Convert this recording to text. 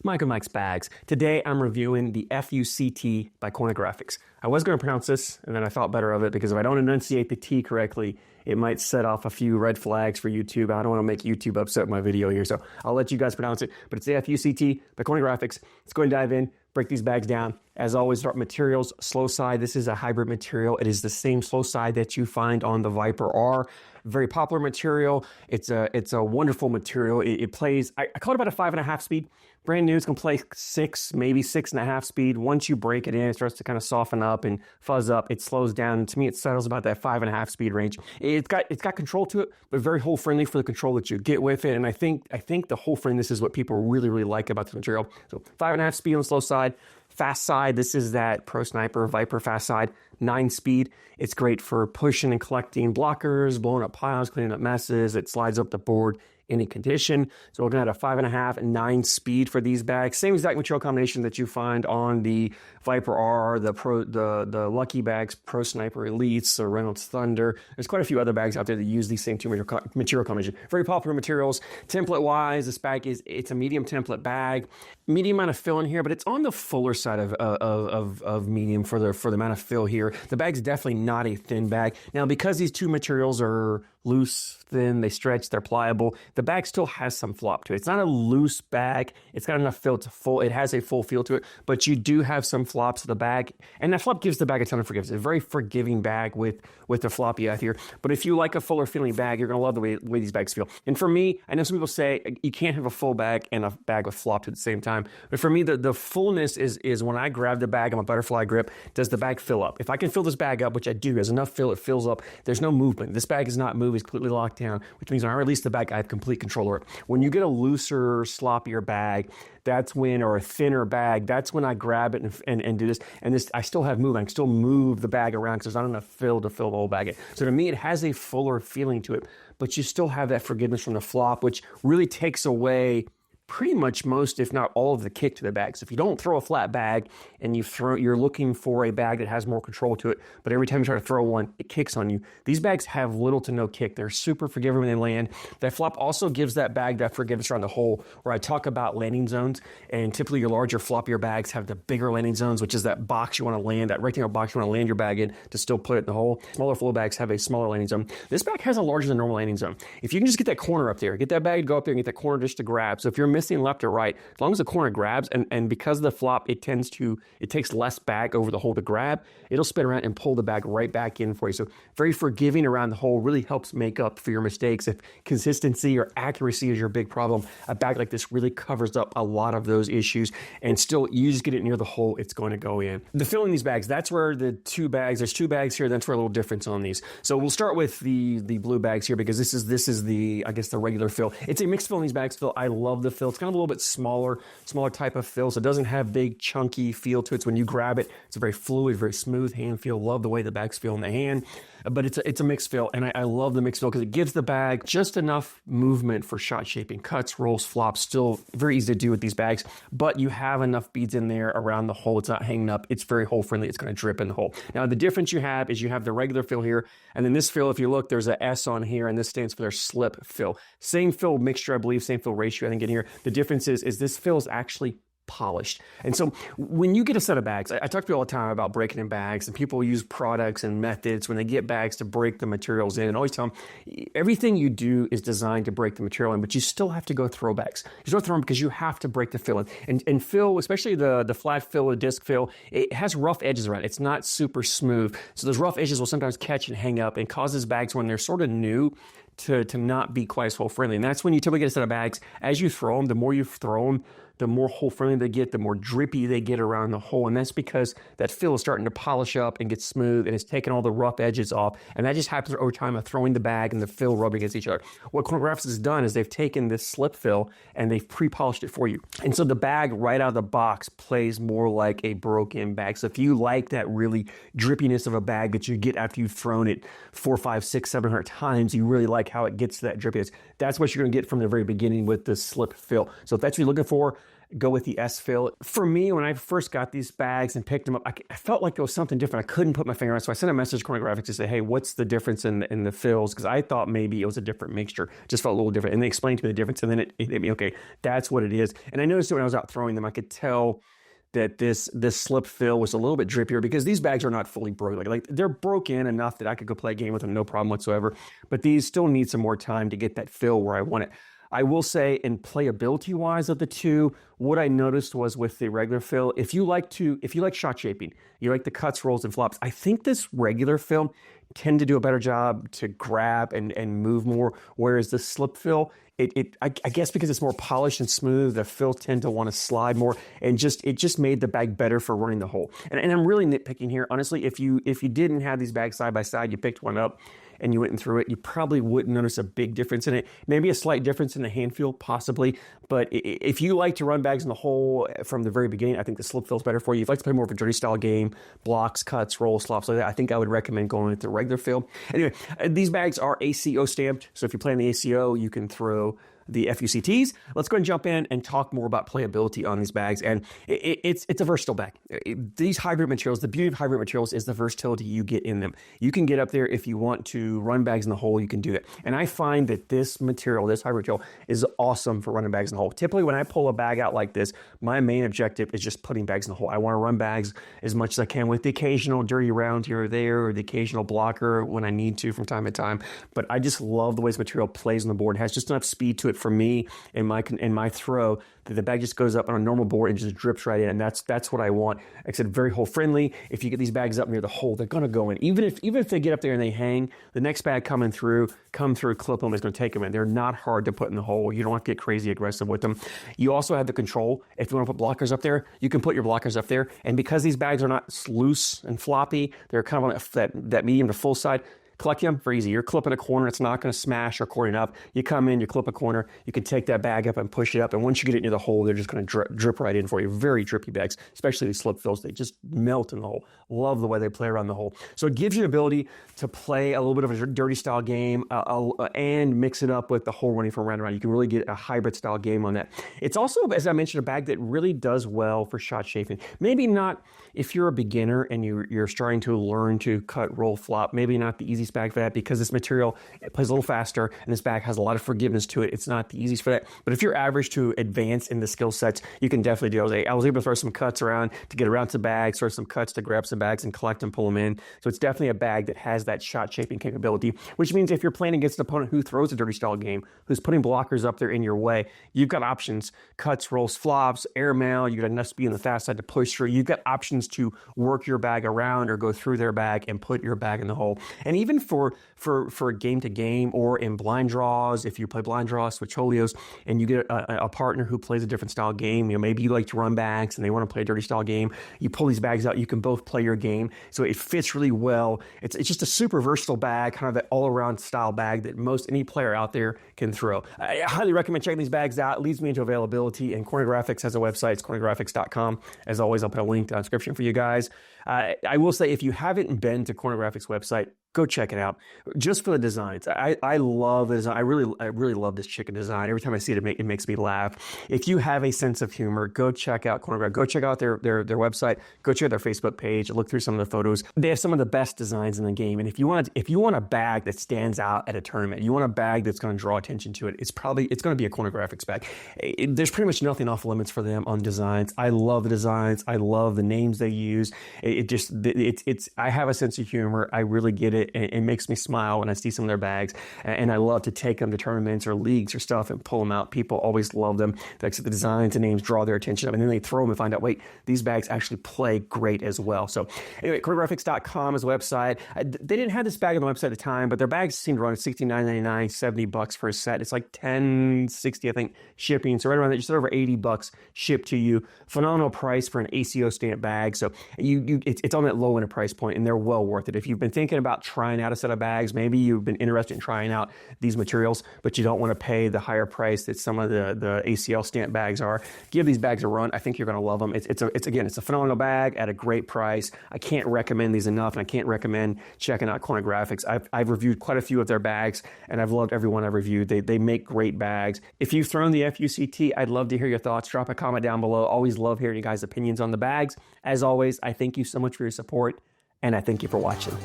Michael Mike's Bags. Today I'm reviewing the FUCT by Cornographix. I was going to pronounce this, and then I thought better of it because if I don't enunciate the T correctly, it might set off a few red flags for YouTube. I don't want to make YouTube upset with my video here, so I'll let you guys pronounce it. But it's the FUCT by Cornographix. Let's go and dive in, break these bags down. As always, start materials, slow side. This is a hybrid material. It is the same slow side that you find on the Viper R. Very popular material. It's a wonderful material. It plays, I call it about a 5.5 speed. Brand new, it's gonna play 6, maybe 6.5 speed. Once you break it in, it starts to kind of soften up and fuzz up. It slows down. To me, it settles about that 5.5 speed range. It's got control to it, but very hole friendly for the control that you get with it. And I think the hole friendliness is what people really like about the material. So 5.5 speed on the slow side. Fast side, this is that Pro Sniper Viper fast side, 9 speed. It's great for pushing and collecting blockers, blowing up piles, cleaning up messes. It slides up the board any condition. So we're looking at a 5.5 and 9 speed for these bags. Same exact material combination that you find on the Viper R, the Lucky Bags, Pro Sniper Elites, the Reynolds Thunder. There's quite a few other bags out there that use these same two material combination. Very popular materials. Template wise, this bag it's a medium template bag. Medium amount of fill in here, but it's on the fuller side of medium for the amount of fill here. The bag's definitely not a thin bag. Now, because these two materials are loose, thin, they stretch, they're pliable, the bag still has some flop to it. It's not a loose bag. It's got enough fill to full. It has a full feel to it, but you do have some flops to the bag, and that flop gives the bag a ton of forgiveness. It's a very forgiving bag with the flop you have here. But if you like a fuller feeling bag, you're gonna love the way these bags feel. And for me, I know some people say you can't have a full bag and a bag with flop at the same time. But for me, the fullness is when I grab the bag on a butterfly grip, does the bag fill up? If I can fill this bag up, which I do, has enough fill, it fills up, there's no movement. This bag is not moving, it's completely locked down, which means when I release the bag, I have complete control over it. When you get a looser, sloppier bag, that's when, or a thinner bag, that's when I grab it and do this. And this, I still have movement. I can still move the bag around because there's not enough fill to fill the whole bag in. So to me, it has a fuller feeling to it, but you still have that forgiveness from the flop, which really takes away pretty much most, if not all, of the kick to the bag. So if you don't throw a flat bag and you're looking for a bag that has more control to it, but every time you try to throw one, it kicks on you. These bags have little to no kick. They're super forgiving when they land. That flop also gives that bag that forgiveness around the hole, where I talk about landing zones, and typically your larger, floppier bags have the bigger landing zones, which is that box you want to land, that rectangle box you want to land your bag in to still put it in the hole. Smaller flow bags have a smaller landing zone. This bag has a larger than normal landing zone. If you can just get that corner up there, get that bag to go up there and get that corner just to grab. So if you're missing left or right, as long as the corner grabs, and because of the flop, it takes less bag over the hole to grab, it'll spin around and pull the bag right back in for you. So very forgiving around the hole, really helps make up for your mistakes. If consistency or accuracy is your big problem, a bag like this really covers up a lot of those issues, and still, you just get it near the hole, it's going to go in. The fill in these bags, that's where there's 2 bags here, that's where a little difference on these. So we'll start with the blue bags here, because this is the, I guess, the regular fill. It's a mixed fill in these bags. Fill, I love the fill. It's kind of a little bit smaller type of fill, so it doesn't have big chunky feel to it. So when you grab it, it's a very fluid, very smooth hand feel. Love the way the bags feel in the hand, but it's a mixed fill, and I love the mixed fill because it gives the bag just enough movement for shot shaping, cuts, rolls, flops. Still very easy to do with these bags, but you have enough beads in there around the hole. It's not hanging up. It's very hole friendly. It's going to drip in the hole. Now the difference you have is you have the regular fill here, and then this fill, if you look, there's a S on here, and this stands for their slip fill. Same fill mixture, I believe, same fill ratio, I think, in here. The difference is this fill is actually polished. And so when you get a set of bags, I talk to people all the time about breaking in bags, and people use products and methods when they get bags to break the materials in, and always tell them everything you do is designed to break the material in, but you still have to go throw bags. You don't throw them because you have to break the fill in. And fill, especially the flat fill, the disc fill, it has rough edges around it. It's not super smooth. So those rough edges will sometimes catch and hang up and causes bags, when they're sort of new, to not be quite as hole friendly. And that's when you typically get a set of bags. As you throw them, the more you throw them, the more hole friendly they get, the more drippy they get around the hole. And that's because that fill is starting to polish up and get smooth, and it's taking all the rough edges off. And that just happens over time of throwing the bag and the fill rubbing against each other. What Cornographix has done is they've taken this slip fill and they've pre-polished it for you. And so the bag right out of the box plays more like a broken bag. So if you like that really drippiness of a bag that you get after you've thrown it 4, 5, 6, 700 times, you really like how it gets to that drippiness. That's what you're going to get from the very beginning with the slip fill. So if that's what you're looking for, go with the S fill. For me, when I first got these bags and picked them up, I felt like there was something different. I couldn't put my finger on it. So I sent a message to Cornographix to say, hey, what's the difference in the fills? Because I thought maybe it was a different mixture. It just felt a little different. And they explained to me the difference. And then it hit me, okay, that's what it is. And I noticed it when I was out throwing them, I could tell that this slip fill was a little bit drippier because these bags are not fully broke. Like they're broken enough that I could go play a game with them, no problem whatsoever. But these still need some more time to get that fill where I want it. I will say, in playability wise of the two, what I noticed was with the regular fill, if you like shot shaping, you like the cuts, rolls, and flops, I think this regular fill tend to do a better job to grab and move more, whereas the slip fill, I guess because it's more polished and smooth, the fills tend to want to slide more, and it just made the bag better for running the hole. And I'm really nitpicking here. Honestly, if you didn't have these bags side by side, you picked one up and you went and threw it, you probably wouldn't notice a big difference in it. Maybe a slight difference in the hand feel, possibly. But if you like to run bags in the hole from the very beginning, I think the slip feels better for you. If you like to play more of a dirty style game, blocks, cuts, rolls, flops like that, I think I would recommend going with the regular fill. Anyway, these bags are ACO stamped. So if you play in the ACO, you can throw the FUCTs. Let's go and jump in and talk more about playability on these bags. And it's a versatile bag. These hybrid materials, the beauty of hybrid materials is the versatility you get in them. You can get up there if you want to run bags in the hole, you can do it. And I find that this material, this hybrid material, is awesome for running bags in the hole. Typically, when I pull a bag out like this, my main objective is just putting bags in the hole. I want to run bags as much as I can with the occasional dirty round here or there, or the occasional blocker when I need to from time to time. But I just love the way this material plays on the board. It has just enough speed to it for me in my throw that the bag just goes up on a normal board and just drips right in, and that's what I want. Like I said, very hole friendly. If you get these bags up near the hole, they're going to go in. Even if they get up there and they hang, the next bag come through, clip them, is going to take them in. They're not hard to put in the hole. You don't have to get crazy aggressive with them. You also have the control. If you want to put blockers up there, you can put your blockers up there. And because these bags are not loose and floppy, they're kind of on that medium to full side. Collecting them, very easy. You're clipping a corner, it's not going to smash or cording up. You come in, you clip a corner, you can take that bag up and push it up, and once you get it near the hole, they're just going to drip right in for you. Very drippy bags, especially these slip fills. They just melt in the hole. Love the way they play around the hole. So it gives you the ability to play a little bit of a dirty style game and mix it up with the hole running from round and round. You can really get a hybrid style game on that. It's also, as I mentioned, a bag that really does well for shot shaping. Maybe not if you're a beginner and you're starting to learn to cut, roll, flop, maybe not the easiest bag for that, because this material, it plays a little faster and this bag has a lot of forgiveness to it. It's not the easiest for that. But if you're average to advanced in the skill sets, you can definitely do it. I was able to throw some cuts around to get around to the bag, throw some cuts to grab some bags and collect and pull them in. So it's definitely a bag that has that shot shaping capability, which means if you're playing against an opponent who throws a dirty style game, who's putting blockers up there in your way, you've got options: cuts, rolls, flops, air mail. You've got enough speed on the fast side to push through. You've got options to work your bag around or go through their bag and put your bag in the hole. And even for game to game or in blind draws, if you play blind draws, switcholios, and you get a partner who plays a different style game, maybe you like to run bags and they want to play a dirty style game, you pull these bags out, you can both play your game. So it fits really well. It's just a super versatile bag, kind of that all-around style bag that any player out there can throw. I highly recommend checking these bags out. It leads me into availability, and Cornographix has a website. It's cornographix.com. As always, I'll put a link down in the description for you guys. I will say, if you haven't been to Cornographix website, go check it out just for the designs. I love the design. I really love this chicken design. Every time I see it, it makes me laugh. If you have a sense of humor, go check out Cornographix. Go check out their website. Go check out their Facebook page. Look through some of the photos. They have some of the best designs in the game. And if you want a bag that stands out at a tournament, you want a bag that's going to draw attention to it, it's going to be a Cornographix bag. There's pretty much nothing off limits for them on designs. I love the designs. I love the names they use. I have a sense of humor. I really get it. It makes me smile when I see some of their bags, and I love to take them to tournaments or leagues or stuff and pull them out. People always love them. The designs and names draw their attention, and then they throw them and find out, wait, these bags actually play great as well. So anyway, Cornographix.com is the website. They didn't have this bag on the website at the time, but their bags seem to run $69.99, $70 for a set. It's like $10.60, I think, shipping. So right around that, just over $80 shipped to you. Phenomenal price for an ACO stamp bag. So it's on that low end of price point, and they're well worth it. If you've been thinking about trying out a set of bags. Maybe you've been interested in trying out these materials, but you don't want to pay the higher price that some of the ACL stamp bags are. Give these bags a run. I think you're going to love them. It's a phenomenal bag at a great price. I can't recommend these enough, and I can't recommend checking out Cornographix. I've reviewed quite a few of their bags, and I've loved every one I've reviewed. They make great bags. If you've thrown the FUCT, I'd love to hear your thoughts. Drop a comment down below. Always love hearing you guys' opinions on the bags. As always, I thank you so much for your support, and I thank you for watching.